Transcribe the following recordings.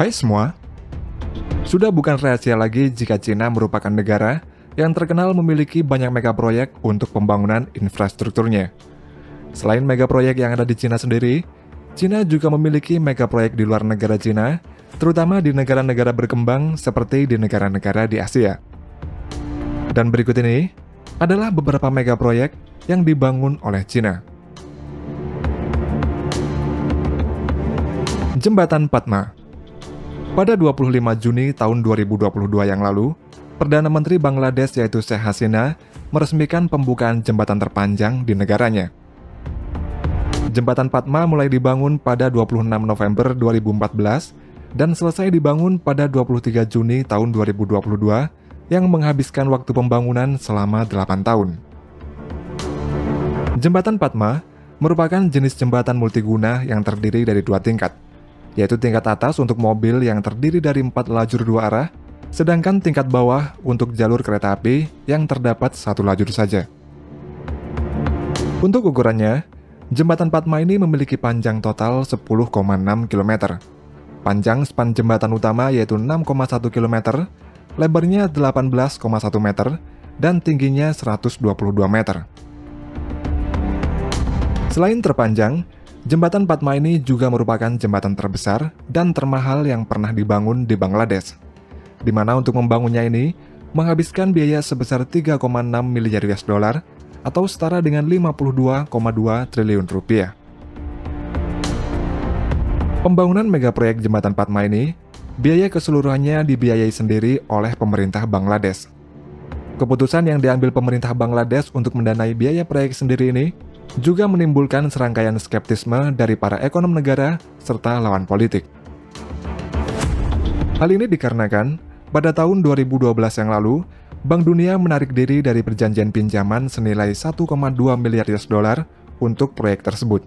Hai semua, sudah bukan rahasia lagi jika Cina merupakan negara yang terkenal memiliki banyak megaproyek untuk pembangunan infrastrukturnya. Selain megaproyek yang ada di Cina sendiri, Cina juga memiliki megaproyek di luar negara Cina, terutama di negara-negara berkembang seperti di negara-negara di Asia. Dan berikut ini adalah beberapa megaproyek yang dibangun oleh Cina. Jembatan Padma. Pada 25 Juni tahun 2022 yang lalu, Perdana Menteri Bangladesh yaitu Sheikh Hasina meresmikan pembukaan jembatan terpanjang di negaranya. Jembatan Padma mulai dibangun pada 26 November 2014 dan selesai dibangun pada 23 Juni tahun 2022 yang menghabiskan waktu pembangunan selama 8 tahun. Jembatan Padma merupakan jenis jembatan multiguna yang terdiri dari 2 tingkat, yaitu tingkat atas untuk mobil yang terdiri dari 4 lajur 2 arah, sedangkan tingkat bawah untuk jalur kereta api yang terdapat 1 lajur saja. Untuk ukurannya, jembatan Padma ini memiliki panjang total 10,6 km. Panjang span jembatan utama yaitu 6,1 km, lebarnya 18,1 meter, dan tingginya 122 meter. Selain terpanjang, jembatan Padma ini juga merupakan jembatan terbesar dan termahal yang pernah dibangun di Bangladesh, di mana untuk membangunnya ini menghabiskan biaya sebesar 3,6 miliar US dollar atau setara dengan 52,2 triliun rupiah. Pembangunan megaproyek jembatan Padma ini, biaya keseluruhannya dibiayai sendiri oleh pemerintah Bangladesh. Keputusan yang diambil pemerintah Bangladesh untuk mendanai biaya proyek sendiri ini juga menimbulkan serangkaian skeptisme dari para ekonom negara serta lawan politik. Hal ini dikarenakan pada tahun 2012 yang lalu, Bank Dunia menarik diri dari perjanjian pinjaman senilai 1,2 miliar US dollar untuk proyek tersebut,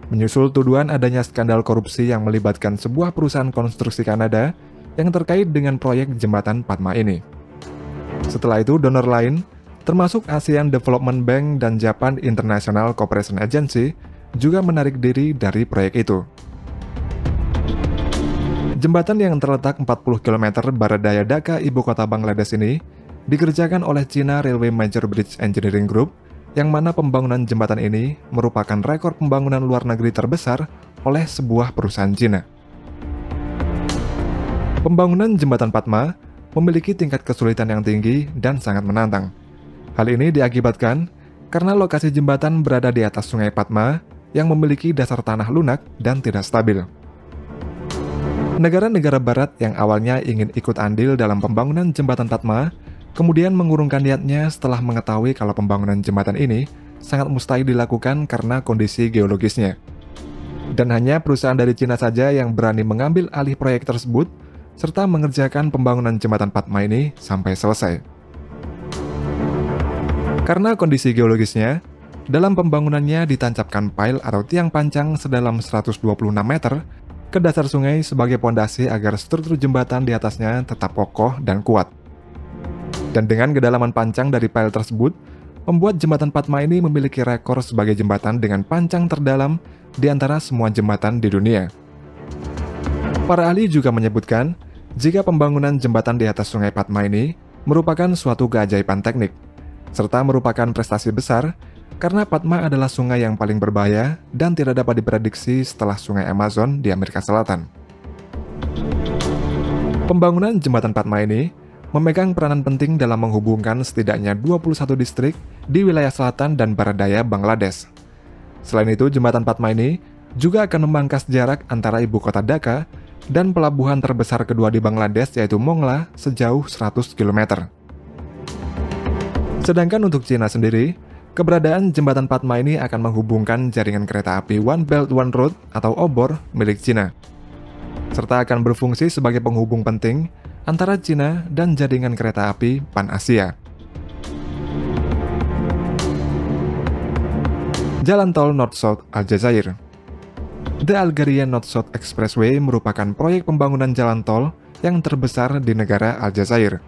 menyusul tuduhan adanya skandal korupsi yang melibatkan sebuah perusahaan konstruksi Kanada yang terkait dengan proyek jembatan Padma ini. Setelah itu, donor lain termasuk ASEAN Development Bank dan Japan International Cooperation Agency, juga menarik diri dari proyek itu. Jembatan yang terletak 40 km barat daya Dhaka, ibu kota Bangladesh ini, dikerjakan oleh China Railway Major Bridge Engineering Group, yang mana pembangunan jembatan ini merupakan rekor pembangunan luar negeri terbesar oleh sebuah perusahaan Cina. Pembangunan jembatan Padma memiliki tingkat kesulitan yang tinggi dan sangat menantang. Hal ini diakibatkan karena lokasi jembatan berada di atas Sungai Padma yang memiliki dasar tanah lunak dan tidak stabil. Negara-negara barat yang awalnya ingin ikut andil dalam pembangunan jembatan Padma, kemudian mengurungkan niatnya setelah mengetahui kalau pembangunan jembatan ini sangat mustahil dilakukan karena kondisi geologisnya. Dan hanya perusahaan dari Cina saja yang berani mengambil alih proyek tersebut, serta mengerjakan pembangunan jembatan Padma ini sampai selesai. Karena kondisi geologisnya, dalam pembangunannya ditancapkan pile atau tiang pancang sedalam 126 meter ke dasar sungai sebagai pondasi agar struktur jembatan di atasnya tetap kokoh dan kuat. Dan dengan kedalaman pancang dari pile tersebut, membuat jembatan Padma ini memiliki rekor sebagai jembatan dengan pancang terdalam di antara semua jembatan di dunia. Para ahli juga menyebutkan, jika pembangunan jembatan di atas Sungai Padma ini merupakan suatu keajaiban teknik, serta merupakan prestasi besar karena Padma adalah sungai yang paling berbahaya dan tidak dapat diprediksi setelah Sungai Amazon di Amerika Selatan. Pembangunan jembatan Padma ini memegang peranan penting dalam menghubungkan setidaknya 21 distrik di wilayah selatan dan barat daya Bangladesh. Selain itu, jembatan Padma ini juga akan memangkas jarak antara ibu kota Dhaka dan pelabuhan terbesar kedua di Bangladesh yaitu Mongla sejauh 100 km. Sedangkan untuk Cina sendiri, keberadaan jembatan Padma ini akan menghubungkan jaringan kereta api One Belt One Road atau OBOR milik Cina, serta akan berfungsi sebagai penghubung penting antara Cina dan jaringan kereta api Pan-Asia. Jalan tol North-South Aljazair. The Algerian North-South Expressway merupakan proyek pembangunan jalan tol yang terbesar di negara Aljazair.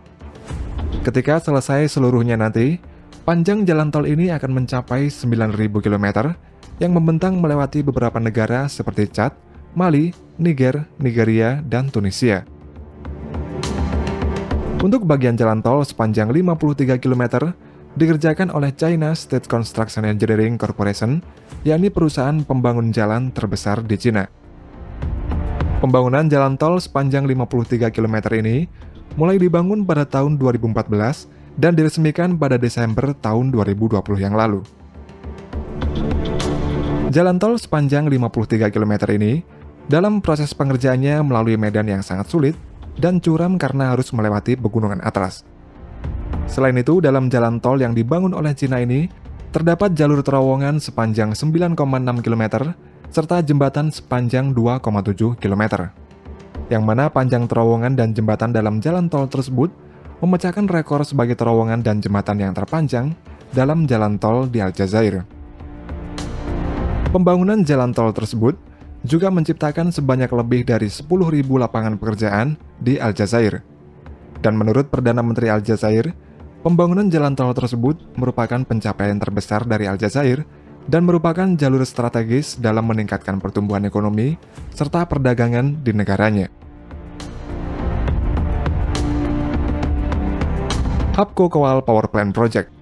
Ketika selesai seluruhnya nanti, panjang jalan tol ini akan mencapai 9.000 km yang membentang melewati beberapa negara seperti Chad, Mali, Niger, Nigeria, dan Tunisia. Untuk bagian jalan tol sepanjang 53 km dikerjakan oleh China State Construction Engineering Corporation, yakni perusahaan pembangun jalan terbesar di Cina. Pembangunan jalan tol sepanjang 53 km ini mulai dibangun pada tahun 2014 dan diresmikan pada Desember tahun 2020 yang lalu. Jalan tol sepanjang 53 km ini dalam proses pengerjaannya melalui medan yang sangat sulit dan curam karena harus melewati pegunungan atlas. Selain itu, dalam jalan tol yang dibangun oleh Cina ini terdapat jalur terowongan sepanjang 9,6 km serta jembatan sepanjang 2,7 km. Yang mana panjang terowongan dan jembatan dalam jalan tol tersebut memecahkan rekor sebagai terowongan dan jembatan yang terpanjang dalam jalan tol di Aljazair. Pembangunan jalan tol tersebut juga menciptakan sebanyak lebih dari 10.000 lapangan pekerjaan di Aljazair. Dan menurut Perdana Menteri Aljazair, pembangunan jalan tol tersebut merupakan pencapaian terbesar dari Aljazair dan merupakan jalur strategis dalam meningkatkan pertumbuhan ekonomi serta perdagangan di negaranya. Hapco Coal Power Plant Project.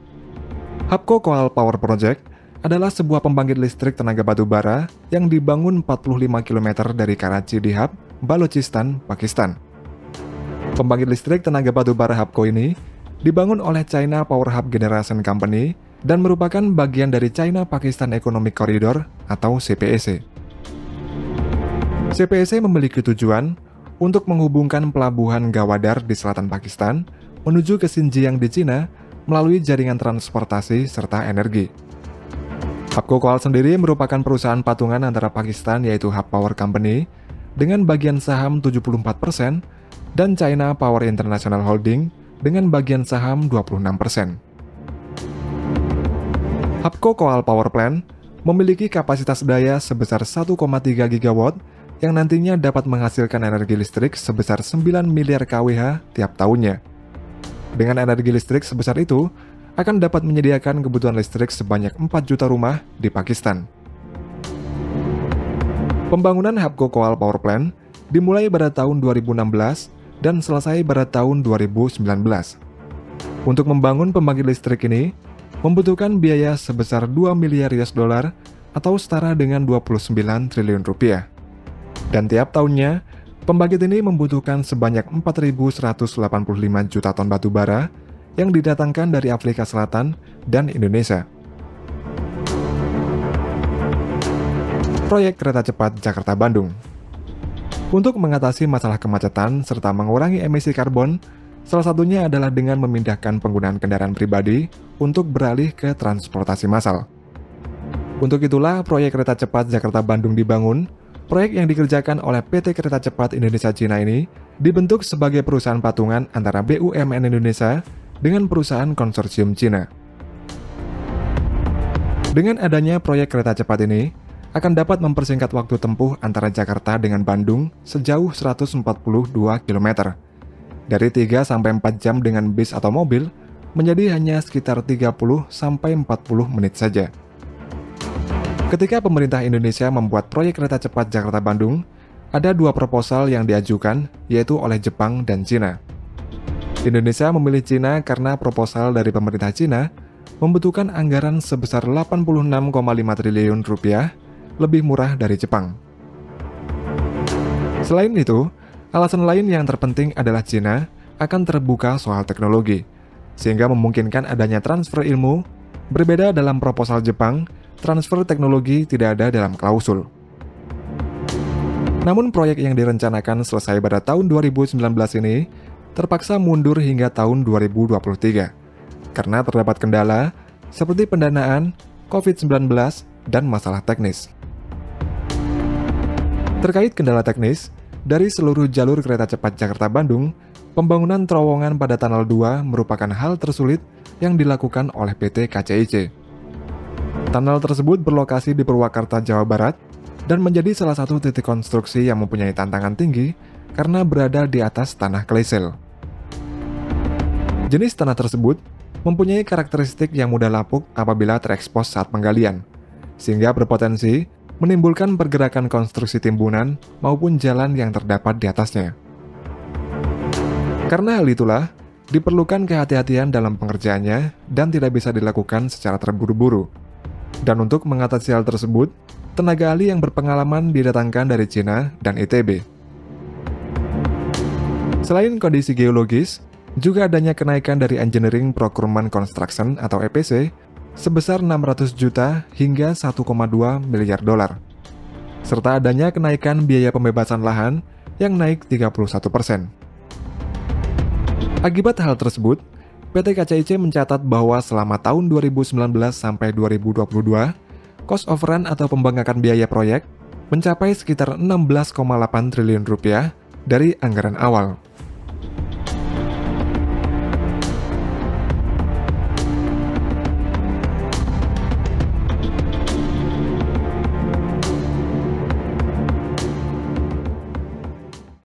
Hapco Coal Power Project adalah sebuah pembangkit listrik tenaga batu bara yang dibangun 45 km dari Karachi di Hab, Balochistan, Pakistan. Pembangkit listrik tenaga batu bara Hapco ini dibangun oleh China Power Hub Generation Company dan merupakan bagian dari China Pakistan Economic Corridor atau CPEC. CPEC memiliki tujuan untuk menghubungkan pelabuhan Gawadar di selatan Pakistan menuju ke Xinjiang di Cina melalui jaringan transportasi serta energi. Hapco Coal sendiri merupakan perusahaan patungan antara Pakistan yaitu Hub Power Company dengan bagian saham 74% dan China Power International Holding dengan bagian saham 26%. Hapco Coal Power Plant memiliki kapasitas daya sebesar 1,3 gigawatt yang nantinya dapat menghasilkan energi listrik sebesar 9 miliar kWh tiap tahunnya. Dengan energi listrik sebesar itu, akan dapat menyediakan kebutuhan listrik sebanyak 4 juta rumah di Pakistan. Pembangunan Hapco Coal Power Plant dimulai pada tahun 2016 dan selesai pada tahun 2019. Untuk membangun pembangkit listrik ini, membutuhkan biaya sebesar 2 miliar US dollar atau setara dengan 29 triliun rupiah. Dan tiap tahunnya, pembangkit ini membutuhkan sebanyak 4.185 juta ton batu bara yang didatangkan dari Afrika Selatan dan Indonesia. Proyek kereta cepat Jakarta-Bandung. Untuk mengatasi masalah kemacetan serta mengurangi emisi karbon, salah satunya adalah dengan memindahkan penggunaan kendaraan pribadi untuk beralih ke transportasi massal. Untuk itulah proyek kereta cepat Jakarta-Bandung dibangun. Proyek yang dikerjakan oleh PT Kereta Cepat Indonesia Cina ini dibentuk sebagai perusahaan patungan antara BUMN Indonesia dengan perusahaan konsorsium Cina. Dengan adanya proyek kereta cepat ini, akan dapat mempersingkat waktu tempuh antara Jakarta dengan Bandung sejauh 142 km. Dari 3-4 jam dengan bis atau mobil, menjadi hanya sekitar 30-40 menit saja. Ketika pemerintah Indonesia membuat proyek kereta cepat Jakarta-Bandung, ada 2 proposal yang diajukan, yaitu oleh Jepang dan Cina. Indonesia memilih Cina karena proposal dari pemerintah Cina membutuhkan anggaran sebesar 86,5 triliun rupiah, lebih murah dari Jepang. Selain itu, alasan lain yang terpenting adalah Cina akan terbuka soal teknologi, sehingga memungkinkan adanya transfer ilmu. Berbeda dalam proposal Jepang, transfer teknologi tidak ada dalam klausul. Namun proyek yang direncanakan selesai pada tahun 2019 ini terpaksa mundur hingga tahun 2023 karena terdapat kendala seperti pendanaan, COVID-19, dan masalah teknis. Terkait kendala teknis, dari seluruh jalur kereta cepat Jakarta-Bandung, pembangunan terowongan pada Tunnel 2 merupakan hal tersulit yang dilakukan oleh PT KCIC. Tunnel tersebut berlokasi di Purwakarta, Jawa Barat, dan menjadi salah satu titik konstruksi yang mempunyai tantangan tinggi karena berada di atas tanah klesel. Jenis tanah tersebut mempunyai karakteristik yang mudah lapuk apabila terekspos saat penggalian, sehingga berpotensi menimbulkan pergerakan konstruksi timbunan maupun jalan yang terdapat di atasnya. Karena hal itulah, diperlukan kehati-hatian dalam pengerjaannya dan tidak bisa dilakukan secara terburu-buru. Dan untuk mengatasi hal tersebut, tenaga ahli yang berpengalaman didatangkan dari Cina dan ITB. Selain kondisi geologis, juga adanya kenaikan dari Engineering Procurement Construction atau EPC sebesar 600 juta hingga 1,2 miliar dolar. Serta adanya kenaikan biaya pembebasan lahan yang naik 31%. Akibat hal tersebut, PT KCIC mencatat bahwa selama tahun 2019 sampai 2022, cost overrun atau pembengkakan biaya proyek mencapai sekitar 16,8 triliun rupiah dari anggaran awal.